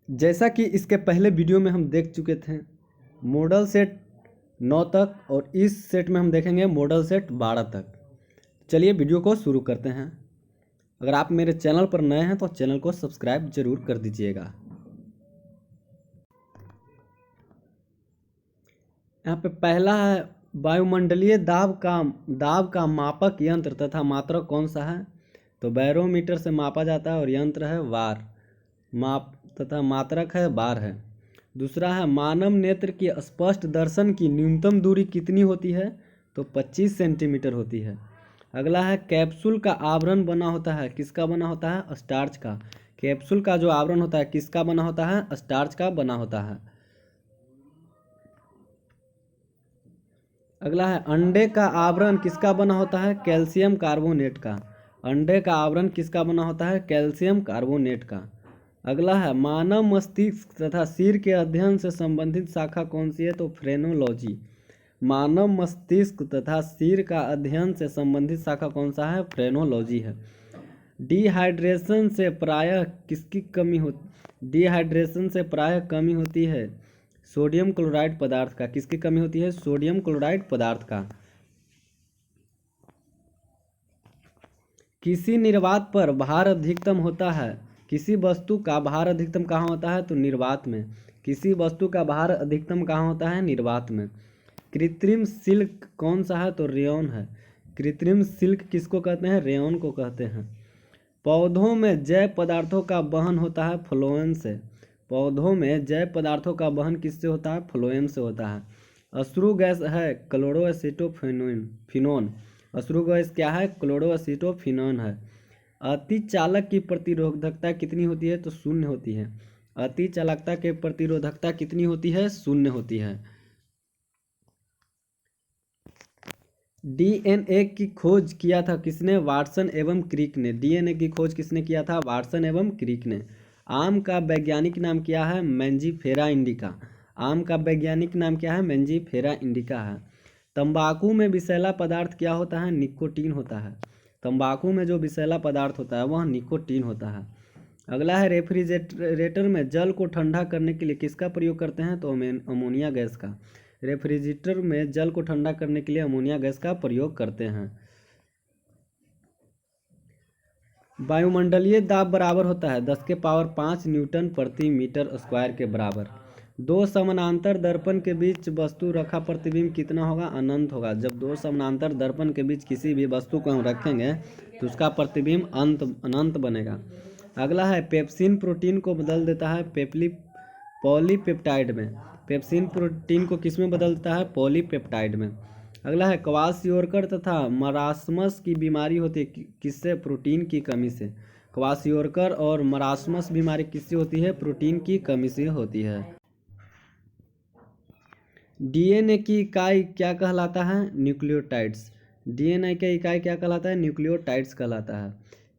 जैसा कि इसके पहले वीडियो में हम देख चुके थे मॉडल सेट 9 तक, और इस सेट में हम देखेंगे मॉडल सेट 12 तक। चलिए वीडियो को शुरू करते हैं। अगर आप मेरे चैनल पर नए हैं तो चैनल को सब्सक्राइब जरूर कर दीजिएगा। यहाँ पे पहला है वायुमंडलीय दाब का मापक यंत्र तथा मात्रक कौन सा है? तो बैरोमीटर से मापा जाता है और यंत्र है वार, माप तथा मात्रक है बार है। दूसरा है मानव नेत्र की स्पष्ट दर्शन की न्यूनतम दूरी कितनी होती है? तो 25 सेंटीमीटर होती है। अगला है कैप्सूल का आवरण बना होता है, किसका बना होता है? स्टार्च का। कैप्सूल का जो आवरण होता है किसका बना होता है? स्टार्च का बना होता है। अगला है अंडे का आवरण किसका बना होता है? कैल्शियम कार्बोनेट का। अंडे का आवरण किसका बना होता है? कैल्शियम कार्बोनेट का। अगला है मानव मस्तिष्क तथा सिर के अध्ययन से संबंधित शाखा कौन सी है? तो फ्रेनोलॉजी। मानव मस्तिष्क तथा सिर का अध्ययन से संबंधित शाखा कौन सा है? फ्रेनोलॉजी है। डिहाइड्रेशन से प्रायः किसकी कमी होती? डिहाइड्रेशन से प्रायः कमी होती है सोडियम क्लोराइड पदार्थ का। किसकी कमी होती है? सोडियम क्लोराइड पदार्थ का। किसी निर्वात पर भार अधिकतम होता है, किसी वस्तु का भार अधिकतम कहाँ होता है? तो निर्वात में। किसी वस्तु का भार अधिकतम कहाँ होता है? निर्वात में। कृत्रिम सिल्क कौन सा है? तो रेयॉन है। कृत्रिम सिल्क किसको कहते हैं? रेयॉन को कहते हैं। पौधों में जैव पदार्थों का वहन होता है फ्लोएम से। पौधों में जैव पदार्थों का वहन किससे होता है? फ्लोएम से होता है। अश्रु गैस है क्लोरोएसिटोफिनोन। अश्रु गैस क्या है? क्लोरोएसिटोफिनोन है। अति चालक की प्रतिरोधकता कितनी होती है? तो शून्य होती है। अति चालकता की प्रतिरोधकता कितनी होती है? शून्य होती है। डीएनए की खोज किया था किसने? वाटसन एवं क्रिक ने। डीएनए की खोज किसने किया था? वाटसन एवं क्रिक ने। आम का वैज्ञानिक नाम क्या है? Mangifera indica. आम का वैज्ञानिक नाम क्या है? मैंजीफेरा इंडिका है। तंबाकू में विषैला पदार्थ क्या होता है? निकोटीन होता है। तंबाकू में जो विषैला पदार्थ होता है वह निकोटीन होता है। अगला है रेफ्रिजरेटर में जल को ठंडा करने के लिए किसका प्रयोग करते हैं? तो अमोनिया गैस का। रेफ्रिजरेटर में जल को ठंडा करने के लिए अमोनिया गैस का प्रयोग करते हैं। वायुमंडलीय दाब बराबर होता है 10 के पावर 5 न्यूटन प्रति मीटर स्क्वायर के बराबर। दो समानांतर दर्पण के बीच वस्तु रखा प्रतिबिंब कितना होगा? अनंत होगा। जब दो समानांतर दर्पण के बीच किसी भी वस्तु को हम रखेंगे तो उसका प्रतिबिंब अनंत बनेगा। अगला है पेप्सिन प्रोटीन को बदल देता है पॉलीपेप्टाइड में। पेप्सिन प्रोटीन को किस में बदल देता है? पॉलीपेप्टाइड में। अगला है क्वाशियोरकर तथा मरासमस की बीमारी होती है किससे? प्रोटीन की कमी से। क्वाशियोरकर और मरासमस बीमारी किससे होती है? प्रोटीन की कमी से होती है। डीएनए की इकाई क्या कहलाता है? न्यूक्लियोटाइड्स। डीएनए की इकाई क्या कहलाता है? न्यूक्लियोटाइड्स कहलाता है।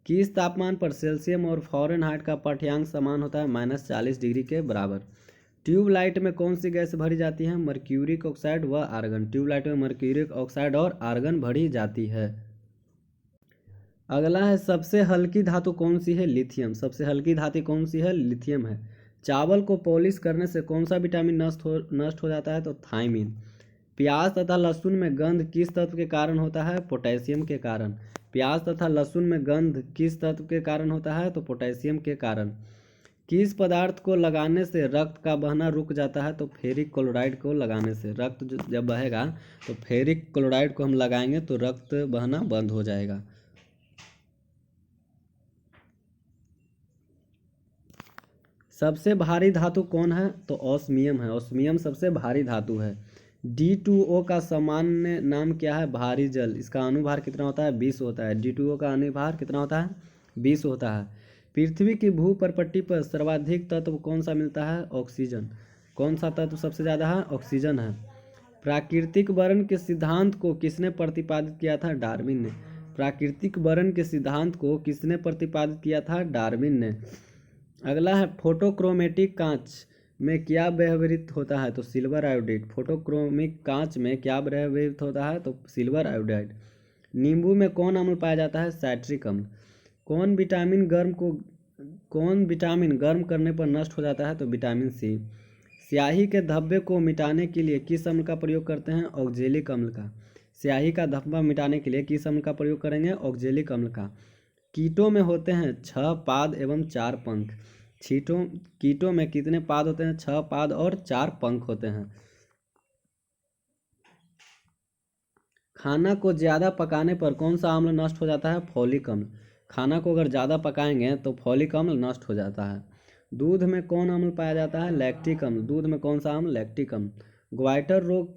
किस तापमान पर सेल्सियम और फ़ारेनहाइट का पाठ्यांक समान होता है? -40 डिग्री के बराबर। ट्यूबलाइट में कौन सी गैस भरी जाती है? मर्क्यूरिक ऑक्साइड व आर्गन। ट्यूबलाइट में मर्क्यूरिक ऑक्साइड और आर्गन भरी जाती है। अगला है सबसे हल्की धातु कौन सी है? लिथियम। सबसे हल्की धातु कौन सी है? लिथियम है। चावल को पॉलिश करने से कौन सा विटामिन नष्ट हो जाता है? तो थायमिन। प्याज तथा लहसुन में गंध किस तत्व के कारण होता है? पोटेशियम के कारण। प्याज तथा लहसुन में गंध किस तत्व के कारण होता है? तो पोटेशियम के कारण। किस पदार्थ को लगाने से रक्त का बहना रुक जाता है? तो फेरिक क्लोराइड को लगाने से। रक्त जब बहेगा तो फेरिक क्लोराइड को हम लगाएंगे तो रक्त बहना बंद हो जाएगा। सबसे भारी धातु कौन है? तो ऑस्मियम है। ऑस्मियम सबसे भारी धातु है। D2O का सामान्य नाम क्या है? भारी जल। इसका अनुभार कितना होता है? 20 होता है। D2O का अनुभार कितना होता है? 20 होता है। पृथ्वी की भूपर्पट्टी पर सर्वाधिक तत्व कौन सा मिलता है? ऑक्सीजन। कौन सा तत्व सबसे ज़्यादा है? ऑक्सीजन है। प्राकृतिक वर्ण के सिद्धांत को किसने प्रतिपादित किया था? डार्विन ने। प्राकृतिक वर्ण के सिद्धांत को किसने प्रतिपादित किया था? डार्विन ने। अगला है फोटोक्रोमेटिक कांच में क्या व्यवहृत होता है? तो सिल्वर आयोडाइड। फोटोक्रोमिक कांच में क्या व्यवहृत होता है? तो सिल्वर आयोडाइड। नींबू में कौन अम्ल पाया जाता है? साइट्रिक अम्ल। कौन विटामिन गर्म को कौन विटामिन गर्म करने पर नष्ट हो जाता है? तो विटामिन सी। स्याही के धब्बे को मिटाने के लिए किस अम्ल का प्रयोग करते हैं? ऑक्जेलिक अम्ल का। स्याही का धब्बा मिटाने के लिए किस अम्ल का प्रयोग करेंगे? ऑक्जेलिक अम्ल का। कीटों में होते हैं 6 पाद एवं 4 पंख। कीटों में कितने पाद होते हैं? 6 पाद और 4 पंख होते हैं। खाना को ज़्यादा पकाने पर कौन सा अम्ल नष्ट हो जाता है? फॉलिक अम्ल। खाना को अगर ज़्यादा पकाएंगे तो फॉलिक अम्ल नष्ट हो जाता है। दूध में कौन अम्ल पाया जाता है? लैक्टिक अम्ल। दूध में कौन सा अम्ल? लैक्टिक अम्ल। ग्वाइटर रोग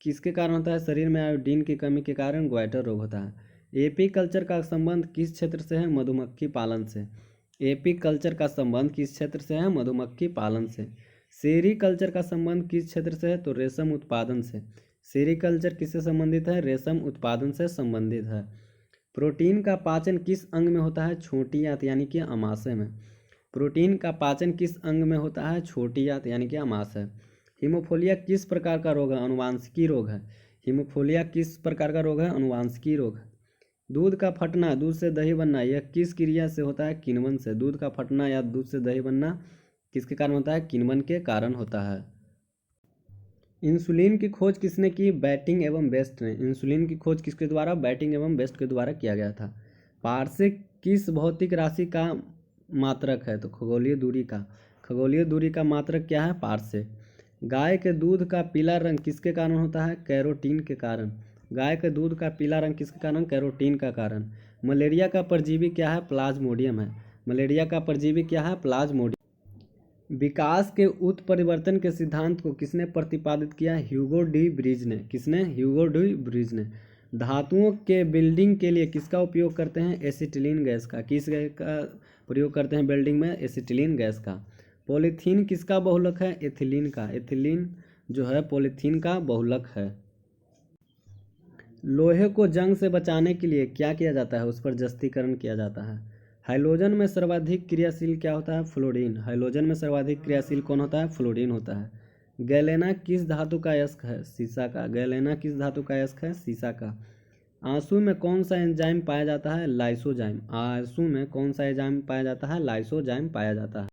किसके कारण होता है? शरीर में आयोडीन की कमी के कारण ग्वाइटर रोग होता है। एपी कल्चर का संबंध किस क्षेत्र से है? मधुमक्खी पालन से। एपी कल्चर का संबंध किस क्षेत्र से है? मधुमक्खी पालन से। सेरी कल्चर का संबंध किस क्षेत्र से है? तो रेशम उत्पादन से। सेरीकल्चर किससे संबंधित है? रेशम उत्पादन से संबंधित है। प्रोटीन का पाचन किस अंग में होता है? छोटी आंत यानी कि अमाशय में। प्रोटीन का पाचन किस अंग में होता है? छोटी आंत यानी कि अमाशय। हीमोफीलिया किस प्रकार का रोग है? अनुवांशिकी रोग है। हीमोफीलिया किस प्रकार का रोग है? अनुवांशिकी रोग है। दूध का फटना, दूध से दही बनना, यह किस क्रिया से होता है? किण्वन से। दूध का फटना या दूध से दही बनना किसके कारण होता है? किण्वन के कारण होता है। इंसुलिन की खोज किसने की? बैटिंग एवं बेस्ट ने। इंसुलिन की खोज किसके द्वारा? बैटिंग एवं बेस्ट के द्वारा किया गया था। पारसेक किस भौतिक राशि का मात्रक है? तो खगोलीय दूरी का। खगोलीय दूरी का मात्रक क्या है? पारसेक। गाय के दूध का पीला रंग किसके कारण होता है? कैरोटीन के कारण। गाय के दूध का पीला रंग किसके कारण? कैरोटीन का कारण। मलेरिया का परजीवी क्या है? प्लाज्मोडियम है। मलेरिया का परजीवी क्या है? प्लाज्मोडियम। विकास के उत्परिवर्तन के सिद्धांत को किसने प्रतिपादित किया? ह्यूगो डी ब्रिज ने। किसने? ह्यूगो डी ब्रिज ने। धातुओं के बिल्डिंग के लिए किसका उपयोग करते हैं? एसिटिलीन गैस का। किस गैस का प्रयोग करते हैं बिल्डिंग में? एसिटिलीन गैस का। पॉलीथीन किसका बहुलक है? एथिलीन का। एथिलीन जो है पॉलीथीन का बहुलक है। लोहे को जंग से बचाने के लिए क्या किया जाता है? उस पर जस्तीकरण किया जाता है। हाइड्रोजन में सर्वाधिक क्रियाशील क्या होता है? फ्लोरीन। हाइड्रोजन में सर्वाधिक क्रियाशील कौन होता है? फ्लोरीन होता है। गैलेना किस धातु का अयस्क है? सीसा का। गैलेना किस धातु का अयस्क है? सीसा का। आंसू में कौन सा एंजाइम पाया जाता है? लाइसोजाइम। आंसू में कौन सा एंजाइम पाया जाता है? लाइसोजाइम पाया जाता है।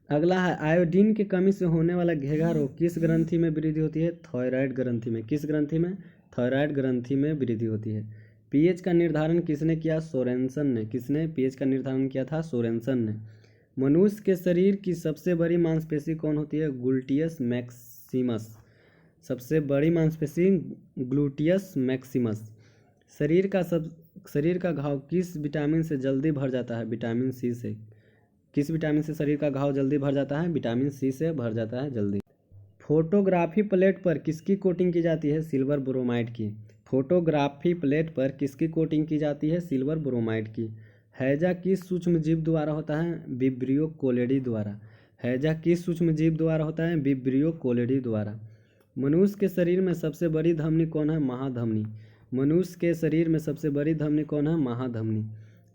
अगला है आयोडीन की कमी से होने वाला घेघा रोग किस ग्रंथि में वृद्धि होती है? थायराइड ग्रंथि में। किस ग्रंथि में? थायराइड ग्रंथि में वृद्धि होती है। पीएच का निर्धारण किसने किया? सोरेनसन ने। किसने पीएच का निर्धारण किया था? सोरेनसन ने। मनुष्य के शरीर की सबसे बड़ी मांसपेशी कौन होती है? Gluteus Maximus. सबसे बड़ी मांसपेशी ग्लूटियस मैक्सिमस। शरीर का घाव किस विटामिन से जल्दी भर जाता है? विटामिन सी से। किस विटामिन से शरीर का घाव जल्दी भर जाता है? विटामिन सी से भर जाता है जल्दी। फोटोग्राफी प्लेट पर किसकी कोटिंग की जाती है? सिल्वर ब्रोमाइड की। फोटोग्राफी प्लेट पर किसकी कोटिंग की जाती है? सिल्वर ब्रोमाइड की। हैजा किस सूक्ष्म जीव द्वारा होता है? विब्रियो कोलेडी द्वारा। हैजा किस सूक्ष्म जीव द्वारा होता है? विब्रियो कोलेडी द्वारा। मनुष्य के शरीर में सबसे बड़ी धमनी कौन है? महाधमनी। मनुष्य के शरीर में सबसे बड़ी धमनी कौन है? महाधमनी।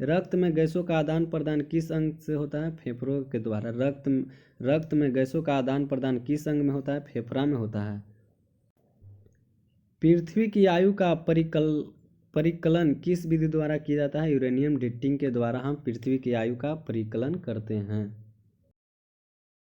रक्त में गैसों का आदान प्रदान किस अंग से होता है? फेफड़ों के द्वारा। रक्त में गैसों का आदान प्रदान किस अंग में होता है? फेफड़ा में होता है। पृथ्वी की आयु का परिकलन किस विधि द्वारा किया जाता है? यूरेनियम डेटिंग के द्वारा हम पृथ्वी की आयु का परिकलन करते हैं।